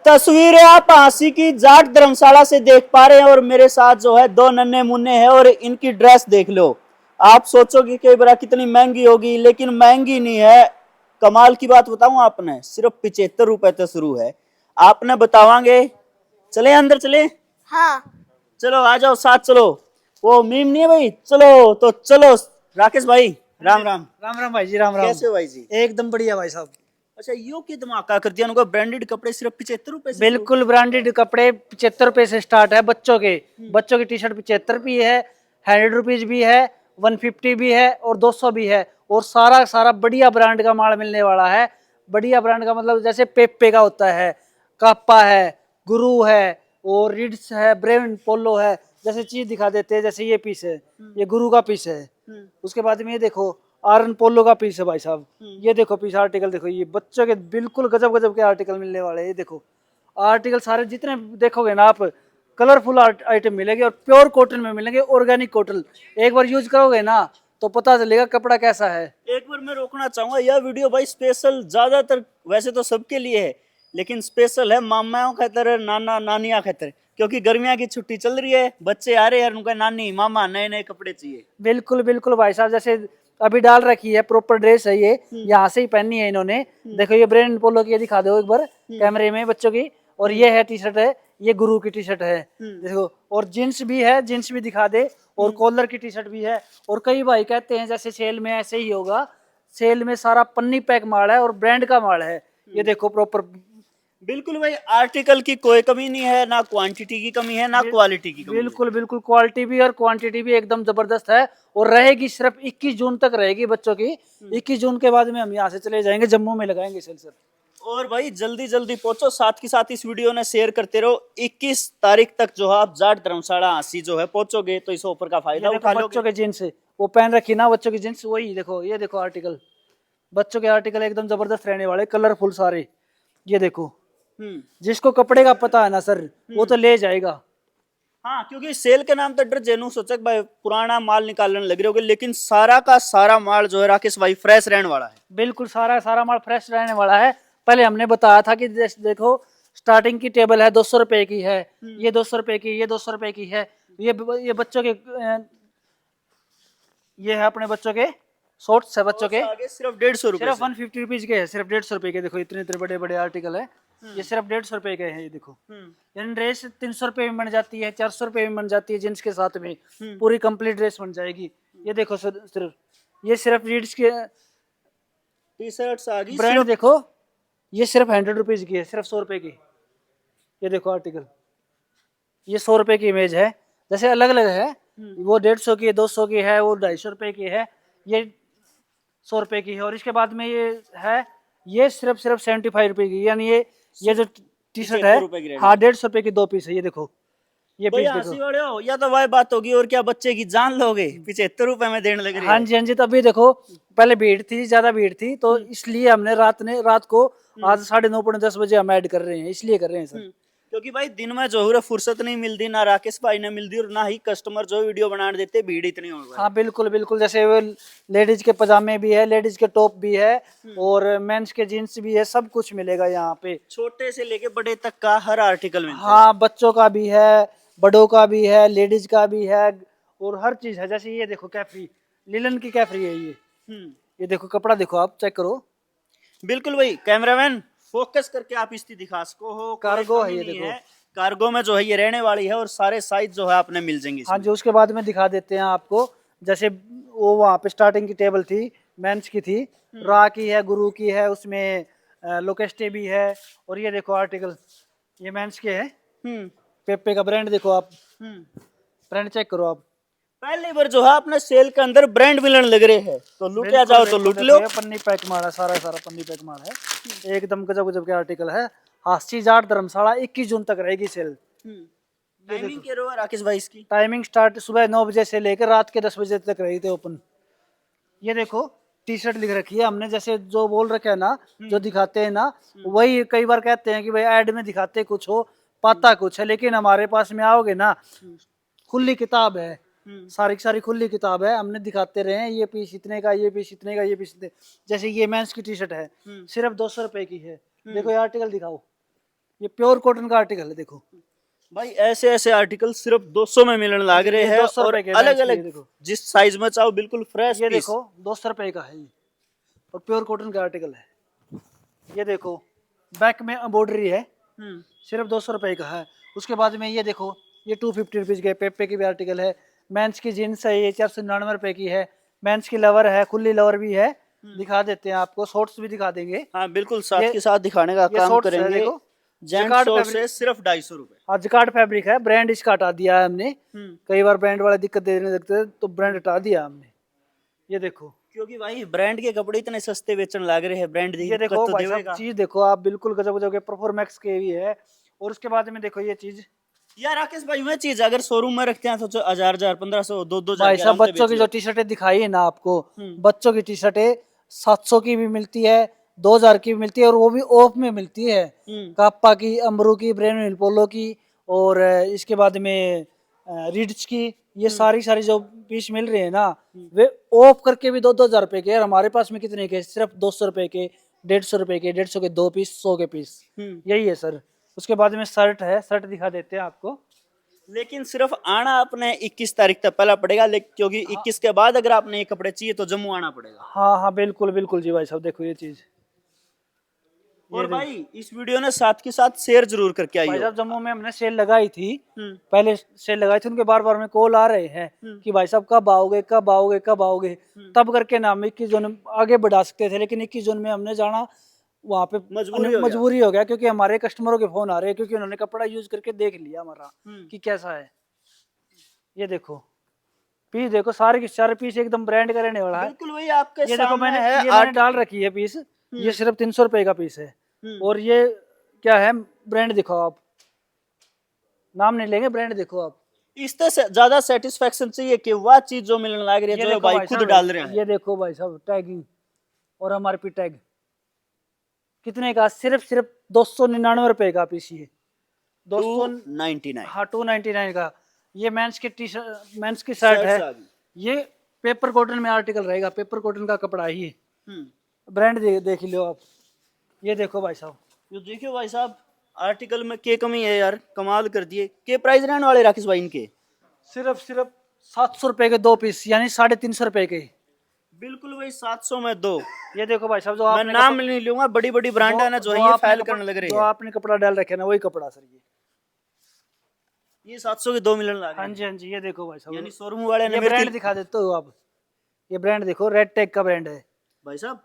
तस्वीरें आप हांसी की जाट धर्मशाला से देख पा रहे हैं और मेरे साथ जो है दो नन्हे मुन्ने हैं और इनकी ड्रेस देख लो। आप सोचोगे कई बार कितनी महंगी होगी, लेकिन महंगी नहीं है। कमाल की बात बताऊं आपने, सिर्फ 75 रुपए से शुरू है। आपने बतावांगे, चले अंदर चले। हाँ। चलो आ जाओ साथ चलो। वो मीम नहीं है भाई, चलो तो चलो। राकेश भाई राम राम। राम राम भाई जी, राम राम। कैसे हो भाई जी? एकदम बढ़िया भाई साहब। अच्छा, यो की धमाका कर दिया उनको, ब्रांडेड कपड़े सिर्फ 75 रुपए से शुरू। बिल्कुल ब्रांडेड कपड़े 75 रुपए से स्टार्ट है। बच्चों की टी शर्ट 75 भी है, 100 रुपीज भी है, 150 भी है और 200 भी है। और सारा सारा बढ़िया ब्रांड का माल मिलने वाला है। बढ़िया ब्रांड का मतलब जैसे पेप्पे का होता है, काप्पा है, गुरु है और रिड्स है, ब्रेन पोलो है। जैसे चीज दिखा देते हैं, जैसे ये पीस है, ये गुरु का पीस है। उसके बाद में ये देखो आरन पोलो का पीस है भाई साहब। ये देखो पीस आर्टिकल देखो, ये बच्चों के बिल्कुल गजब गजब के आर्टिकल मिलने वाले हैं। ये देखो आर्टिकल सारे जितने देखोगे ना आप, कलरफुल आइटम मिलेंगे और प्योर कॉटन में मिलेंगे, ऑर्गेनिक कॉटन। एक बार यूज करोगे ना तो पता चलेगा कपड़ा कैसा है। एक बार मैं रोकना चाहूंगा, यह वीडियो भाई स्पेशल ज्यादातर वैसे तो सबके लिए है, लेकिन स्पेशल है मामाओं खातर, नाना नानिया खातर, क्योंकि गर्मियां की छुट्टी चल रही है, बच्चे आ रहे हैं, उनका नानी मामा नए नए कपड़े चाहिए। बिल्कुल बिल्कुल भाई साहब, जैसे अभी डाल रखी है प्रॉपर ड्रेस है ये, यहाँ से ही पहनी है इन्होंने। देखो ये ब्रेन पोलो की, ये दिखा दो एक बार कैमरे में बच्चों की। और ये है टी शर्ट है, ये गुरु की टी शर्ट है देखो। और जींस भी है, जींस भी दिखा दे। और कॉलर की टी शर्ट भी है। और कई भाई कहते हैं जैसे सेल में ऐसे ही होगा, सेल में सारा पन्नी पैक माल है और ब्रांड का माल है। ये देखो प्रॉपर। बिल्कुल भाई, आर्टिकल की कोई कमी नहीं है, ना क्वांटिटी की कमी है, ना क्वालिटी की कमी है। बिल्कुल बिल्कुल, क्वालिटी भी और क्वांटिटी भी एकदम जबरदस्त है। और रहेगी सिर्फ 21 जून तक रहेगी बच्चों की। 21 जून के बाद में हम यहाँ से चले जाएंगे, जम्मू में लगाएंगे सेल सर। और भाई जल्दी जल्दी पहुंचो, साथ के साथ इस वीडियो ने शेयर करते रहो। 21 तारीख तक जो है आप जाट धर्मशाला हांसी जो है पहुंचोगे तो इस ऑफर का फायदा उठा लोगे। बच्चों के जींस वो पहन रखी ना, बच्चों की जींस वही देखो। ये देखो आर्टिकल, बच्चों के आर्टिकल एकदम जबरदस्त रहने वाले, कलरफुल सारे। ये देखो जिसको कपड़े का पता है ना सर, वो तो ले जाएगा। हाँ, क्योंकि सेल के नाम तो डर जेनू सोचक भाई पुराना माल निकालने लग रहे होगे, लेकिन सारा का सारा माल जो है राकेश भाई फ्रेश रहने वाला है। बिल्कुल सारा सारा माल फ्रेश रहने वाला है। पहले हमने बताया था कि देखो स्टार्टिंग की टेबल है 200 रुपए की है, ये 200 रुपए की, ये 200 रुपए की है। ये बच्चों के ये है अपने बच्चों के शॉर्ट्स है, बच्चों के आगे सिर्फ 150 रुपए, सिर्फ 150 रुपीज के है, सिर्फ 150 रुपए के। देखो इतने इतने बड़े बड़े आर्टिकल है, ये सिर्फ 150 रुपए के हैं। ये देखो यानी ड्रेस 300 रुपए में बन जाती है, 400 रुपए में बन जाती है जींस के साथ में, पूरी कंप्लीट ड्रेस बन जाएगी। ये देखो सिर्फ ये सिर्फ रीड्स के टी शर्ट्स आ गई। ब्रांड देखो, ये सिर्फ 100 रुपीज की है, सिर्फ 100 रुपए की। ये देखो आर्टिकल, ये 100 रुपए की इमेज है। जैसे अलग अलग है, वो 150 की है, 200 की है, वो 250 रुपए की है, ये 100 रुपए की है। और इसके बाद में ये है, ये सिर्फ 75 रुपए की। यानी ये जो टी शर्ट है, हाँ 150 रुपए की 2 पीस है। ये देखो ये पीस देखो। वाले हो या तो वही बात होगी, और क्या बच्चे की जान लोगे? 75 रुपए में देने लग रही है। हाँ जी हाँ जी, तभी देखो पहले भीड़ थी, ज्यादा भीड़ थी, तो इसलिए हमने रात को आज 9:30 पौने 10 बजे हम ऐड कर रहे हैं, इसलिए कर रहे हैं सर। क्योंकि भाई दिन में जो है फुर्सत नहीं मिलती, ना राकेश भाई ने मिलती और ना ही कस्टमर जो वीडियो बनाने देते, भीड़ इतनी हो गई। हाँ बिल्कुल बिल्कुल, जैसे वो लेडीज के पजामे भी है, लेडीज के टॉप भी है और मेंस के जीन्स भी है, सब कुछ मिलेगा यहाँ पे। छोटे से लेके बड़े तक का हर आर्टिकल मिलता है। हाँ बच्चों का भी है, बड़ों का भी है, लेडीज का भी है और हर चीज है। जैसे ये देखो कैफरी, लिलन की कैफरी है ये देखो कपड़ा देखो, आप चेक करो। बिल्कुल भाई, कैमरामैन फोकस करके आप इसकी दिखा सको हो। कार्गो है ये देखो, कार्गो में जो है ये रहने वाली है और सारे साइज जो है आपने मिल जाएंगे। हाँ जी। उसके बाद में दिखा देते हैं आपको, जैसे वो वहाँ पे स्टार्टिंग की टेबल थी, मेंस की थी, रा की है, गुरु की है, उसमें लोकेस्टे भी है। और ये देखो आर्टिकल, ये मेंस के है, पेप्पे का ब्रांड देखो आप, ब्रांड चेक करो आप। पहली बार जो है अपने सेल के अंदर ब्रांड मिलने लग रहे हैं, तो लूटिया जाओ तो लूट लो। पन्नी पैक माल है, सारा सारा पन्नी पैक माल है, एकदम गजब गजब के आर्टिकल है। हांसी जाट धर्मशाला 21 जून तक रहेगी सेल। टाइमिंग क्या रहा राकेश भाई इसकी? टाइमिंग स्टार्ट सुबह 9 बजे से लेकर रात के 10 बजे तक रही थे ओपन। ये देखो टी शर्ट लिख रखी है हमने, जैसे जो बोल रखे है ना, जो दिखाते हैं ना, वही कई बार कहते हैं कि भाई ऐड में दिखाते कुछ हो, पाता कुछ है, लेकिन हमारे पास में आओगे ना, खुली किताब है, सारी की सारी खुली किताब है। हमने दिखाते रहे हैं, ये पीस इतने का, ये पीस इतने का, ये पीस इतने। जैसे ये मेंस की टी शर्ट है, सिर्फ 200 रुपए की है। देखो ये आर्टिकल दिखाओ, ये प्योर कॉटन का आर्टिकल है, देखो भाई ऐसे ऐसे आर्टिकल सिर्फ 200 में मिलने लग रहे ये हैं 200 और रुपए के अलग मैच के, ये अलग देखो जिस साइज में चाहो बिल्कुल फ्रेश ये पीस। देखो 200 रुपए का है ये, और प्योर कॉटन का आर्टिकल है। ये देखो बैक में एम्ब्रॉयडरी है, सिर्फ 200 रुपए का है। उसके बाद में ये देखो ये 250 रुपीज के पेप्पे की भी आर्टिकल है। मेंस की जीन्स है, ये 499 रुपए की है। मेंस की लवर है, खुली लवर भी है, दिखा देते हैं आपको, शॉर्ट्स भी दिखा देंगे। हाँ बिल्कुल साथ ये के साथ दिखाने का ये काम शॉर्ट्स है, करेंगे। देखो जेंट जकार्ड शॉर्ट फैब्रिक, से सिर्फ 250 रुपए। हाँ जकार्ड फैब्रिक है, ब्रांड इसका हटा दिया है हमने। कई बार ब्रांड वाले दिक्कत देने लगते हैं तो ब्रांड हटा दिया हमने। ये देखो, क्योंकि भाई ब्रांड के कपड़े इतने सस्ते बेचने लग रहे हैं, ब्रांड ये देखो तो भाई साहब देगा। चीज देखो आप, बिल्कुल गजब गजब के परफॉर्मेक्स के भी है। और उसके बाद में देखो ये चीज, यार राकेश भाई मैं चीज अगर शोरूम में रखते हैं तो 1000 1500 2-2 भाई के साहब आराम से बच्चों बेच की लो। जो टी शर्टें दिखाई है ना आपको, बच्चों की टी शर्टें 700 की भी मिलती है, 2000 की भी मिलती है, और वो भी ऑफ में मिलती है। काप्पा की, अमरू की, ब्रेन पोलो की, और इसके बाद में रीड्स की, ये सारी सारी जो पीस मिल रहे हैं ना, वे ऑफ करके भी 2-2 हजार रुपए के। और हमारे पास में कितने के, सिर्फ 200 रुपए के, 150 रुपए के, 150 के 2 पीस, 100 के पीस, यही है सर। उसके बाद में शर्ट है, शर्ट दिखा देते हैं आपको। लेकिन सिर्फ आना आपने 21 तारीख तक पहला पड़ेगा, लेकिन क्योंकि 21 के बाद अगर आपने ये कपड़े चाहिए तो जम्मू आना पड़ेगा। हाँ हाँ बिल्कुल बिल्कुल जी भाई साहब, देखो ये चीज। और भाई इस वीडियो ने साथ के साथ शेयर जरूर करके भाई आइयो। साहब जम्मू में हमने सेल लगाई थी, पहले सेल लगाई थी, उनके बार बार में कॉल आ रहे हैं कि भाई साहब कब आओगे कब आओगे कब आओगे। तब करके ना हम 21 जून आगे बढ़ा सकते थे, लेकिन 21 जून में हमने जाना वहाँ पे मजबूरी हो गया, क्योंकि हमारे कस्टमरों के फोन आ रहे हैं, क्योंकि उन्होंने कपड़ा यूज करके देख लिया हमारा कि कैसा है। ये देखो पीस, देखो सारे के सारे पीस एकदम ब्रांड का रहने वाला है। बिल्कुल वही आपके ये देखो सामने मैंने है ये मैंने डाल रखी है पीस, ये सिर्फ 300 रुपए का पीस है। और ये क्या है, ब्रांड दिखाओ आप, नाम नहीं लेंगे, ब्रांड देखो आप। इससे ज्यादा सेटिस्फेक्शन चाहिए कि वह चीज जो मिलने लग रही है जो देखो भाई खुद साहब, डाल रहे हैं। ये देखो भाई साहब टैगिंग और एमआरपी टैग कितने का, सिर्फ सिर्फ 299 रुपए का पीस, ये 299। हाँ 299 का। ये मेंस की टी शर्ट, मेंस की शर्ट है, ये पेपर कॉटन में आर्टिकल रहेगा, पेपर कॉटन का कपड़ा है ये। ब्रांड देख लो आप। ये देखो भाई साहब, ये देखियो भाई साहब आर्टिकल में क्या कमी है यार, कमाल कर दिए। के प्राइस रहने वाले राकेश भाई इनके? सिर्फ सिर्फ 700 रुपए के 2 पीस, यानी 350 रुपए के। बिल्कुल भाई 700 में 2। ये देखो भाई साहब, जो मैं आपने नाम नहीं लूंगा, बड़ी बड़ी ब्रांड है ना जो ये फाइल करने लग रही जो है। आपने कपड़ा डाल रखे ना वही कपड़ा सर ये 700 के 2 मिलने लग रहे हाँ हैं। जी हाँ जी। ये देखो भाई साहब, यानी शोरूम वाले ने ये मेरे ब्रांड दिखा देते हो आप, ये ब्रांड देखो, रेड टैग का ब्रांड है। भाई साहब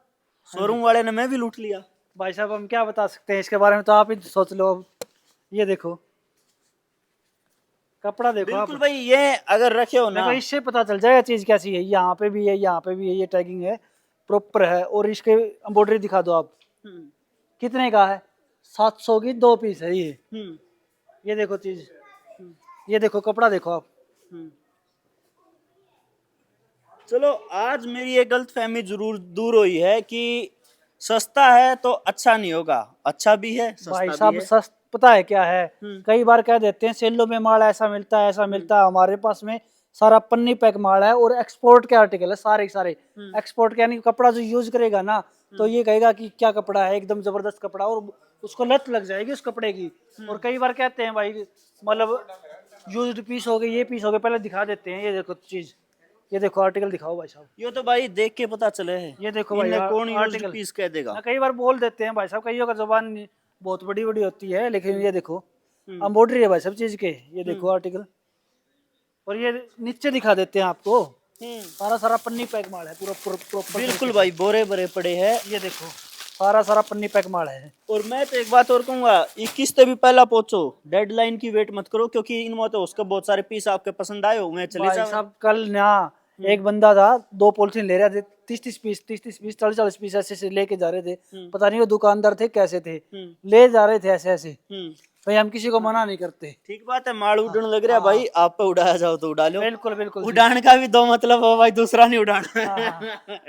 शोरूम वाले ने मैं भी लूट लिया। भाई साहब हम क्या बता सकते हैं इसके बारे में, तो आप ही सोच लो अब। ये देखो कपड़ा देखो आप, बिल्कुल भाई ये अगर रखे हो ना, देखो इससे पता चल जाएगा चीज कैसी है। यहाँ पे भी है, यहाँ पे भी है, ये टैगिंग है प्रॉपर है। और इसके एम्ब्रॉयडरी दिखा दो आप, कितने का है, 700 की 2 पीस है ये। ये देखो चीज, ये देखो कपड़ा देखो आप। चलो आज मेरी ये गलत फहमी जरूर दूर हुई है कि सस्ता है तो अच्छा नहीं होगा, अच्छा भी है भाई सस्ता साहब भी है। पता है क्या है, कई बार कह देते हैं सेलों में माल ऐसा मिलता है ऐसा मिलता है, हमारे पास में सारा पन्नी पैक माल है और एक्सपोर्ट के आर्टिकल है सारे के सारे। एक्सपोर्ट के यानी कपड़ा जो यूज करेगा ना तो ये कहेगा कि क्या कपड़ा है, एकदम जबरदस्त कपड़ा, और उसको लत लग जाएगी उस कपड़े की। और कई बार कहते हैं भाई मतलब यूज्ड पीस हो गए, ये पीस हो गए, पहले दिखा देते हैं। ये देखो चीज, ये देखो आर्टिकल दिखाओ भाई साहब। ये तो भाई देख के पता चले है। ये देखो भाई इन्हें कौन यूज्ड आर्टिकल पीस कह देगा। कई बार बोल देते हैं भाई साहब, कईयों का जुबान बहुत बड़ी बड़ी होती है, लेकिन ये देखो एम्ब्रॉयडरी है भाई सब चीज के। ये देखो आर्टिकल, और ये नीचे दिखा देते हैं आपको, सारा सारा पन्नी पैक माल है पूरा प्रॉपर। बिल्कुल भाई बोरे भरे पड़े हैं। ये देखो सारा सारा पन्नी पैक माल है। और मैं तो एक बात और कहूंगा, 21 से भी पहला पहुंचो, डेडलाइन की वेट मत करो, क्योंकि इनमें तो उसका बहुत सारे पीस आपके पसंद आए हो मैं चले भाई जाओ। साहब कल ना एक बंदा था, 2 पॉलिथीन ले रहे थे, 30-30 पीस 40-40 पीस ऐसे ऐसे लेके जा रहे थे। पता नहीं वो दुकानदार थे कैसे थे, ले जा रहे थे ऐसे ऐसे। भाई हम किसी को मना नहीं करते। ठीक बात है, माल उड़ने लग रहा है भाई, आप पे उड़ाया जाओ तो उड़ा लो। बिल्कुल बिल्कुल। उड़ान का भी दो मतलब हो भाई, दूसरा नहीं उड़ाना।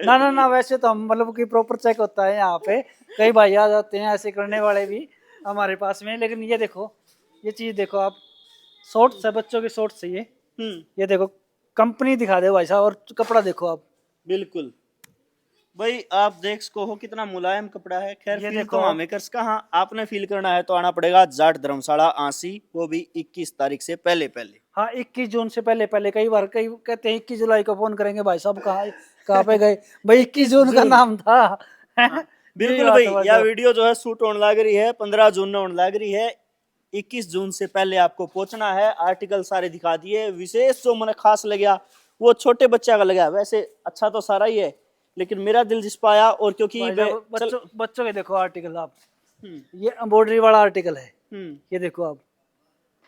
ना ना ना, वैसे तो हम मतलब कि प्रॉपर चेक होता है यहाँ पे, कई भाई आ जाते हैं ऐसे करने वाले भी हमारे पास में। लेकिन ये देखो, ये चीज देखो आप, शॉर्ट्स है, बच्चों के शॉर्ट्स है ये देखो कंपनी दिखा दे भाई साहब, और कपड़ा देखो आप। बिल्कुल भाई आप देख सको हो कितना मुलायम कपड़ा है। खैर ये फील देखो तो हमें कर हाँ आपने फील करना है तो आना पड़ेगा जाट धर्मशाला आसी, वो भी 21 तारीख से पहले पहले। हाँ 21 जून से पहले पहले, कई बार कई कहते हैं 21 जुलाई को फोन करेंगे भाई साहब कहाँ पे गए भाई, 21 जून का नाम था। हाँ, यही बिल्कुल बात भाई, है बस। यह वीडियो जो है शूट होने लग रही है 15 जून में होने लग रही है। 21 जून से पहले आपको पहुंचना है। आर्टिकल सारे दिखा दिए। विशेष जो मुझे खास लगा वो छोटे बच्चा का लगा। वैसे अच्छा तो सारा ही है लेकिन मेरा दिल जिस पाया, और क्योंकि भाई साहब, बच्चों के देखो आर्टिकल आप, हम्म, ये एम्ब्रॉयडरी वाला आर्टिकल है। हम्म, ये देखो आप,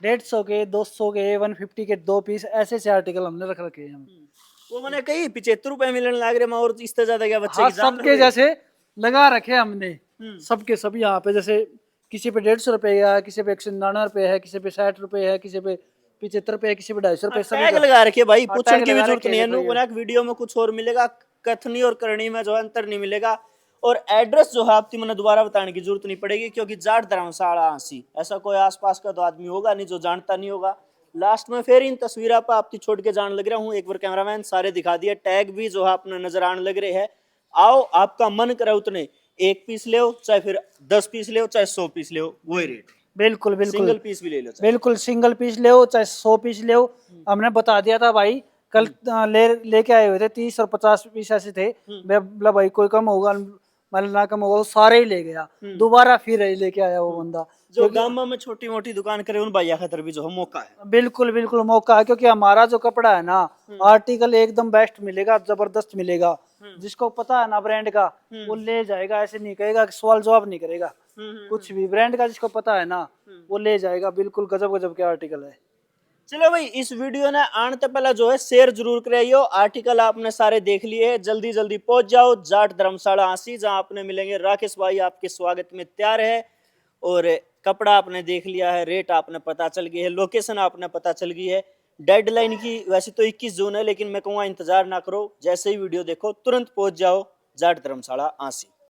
150 के, 200 के, 150 के 2 पीस, ऐसे ऐसे आर्टिकल हमने रख रखे हैं। वो मैंने कही 75 रुपए मिलने लग रहे, मैं और इससे ज्यादा क्या बच्चे हाँ की जान सबके लोगे? जैसे लगा रखे हमने, हम्म। सबके सब यहाँ पे, जैसे किसी पे 150 रुपए है, किसी पे 199 है, किसी पे 60 रुपए है, किसी पे 75 रुपए है, किसी पे 250 रुपए, सभी टैग का लगा रखे भाई, हाँ, पूछने टैग की भी लगा जरूरत रखे नहीं है। देखो ये। नु वीडियो में कुछ और मिलेगा, कथनी और करनी में जो है अंतर नहीं मिलेगा। और एड्रेस जो है आपकी मैंने दोबारा बताने की जरूरत नहीं पड़ेगी, क्योंकि जाट धर्मशाला आसी ऐसा कोई आसपास का तो आदमी होगा नहीं जो जानता नहीं होगा। लास्ट में फिर इन तस्वीरों पर आपकी छोड़ के जान लग रहा हूँ। एक बार कैमरामैन सारे दिखा दिए, टैग भी जो है अपने नजर आने लग रहे हैं। आओ, आपका मन करे उतने 1 पीस ले, चाहे फिर 10 पीस ले, चाहे 100 पीस ले, वही रेट। बिल्कुल बिल्कुल सिंगल पीस भी ले लो चाहे। बिल्कुल, सिंगल पीस ले, चाहे 100 पीस ले। हमने बता दिया था भाई, कल लेके आए हुए थे 30 और 50 पीस ऐसे थे। मैं बोला भाई कोई कम होगा, मतलब ना कम होगा, वो सारे ही ले गया। दोबारा फिर लेके आया वो बंदा। जो गांव में छोटी मोटी दुकान करे उन भैया खातर भी जो है मौका है। बिल्कुल बिल्कुल मौका है, क्योंकि हमारा जो कपड़ा है ना, आर्टिकल एकदम बेस्ट मिलेगा, जबरदस्त मिलेगा। जिसको पता है ना ब्रांड का, वो ले जाएगा, ऐसे नहीं कहेगा कि सवाल जवाब नहीं करेगा। कुछ भी ब्रांड का जिसको पता है ना, वो ले जाएगा। बिल्कुल गजब गजब के आर्टिकल है। चलो भाई, इस वीडियो ने आने तो पहले जो है शेयर जरूर कराइयो। आर्टिकल आपने सारे देख लिए, जल्दी जल्दी पहुंच जाओ जाट धर्मशाला आसी, जहां आपने मिलेंगे राकेश भाई आपके स्वागत में तैयार है। और कपड़ा आपने देख लिया है, रेट आपने पता चल गई है, लोकेशन आपने पता चल गई है। डेडलाइन की वैसे तो 21 जून है, लेकिन मैं कहूँगा इंतजार ना करो, जैसे ही वीडियो देखो तुरंत पहुंच जाओ जाट धर्मशाला आसी।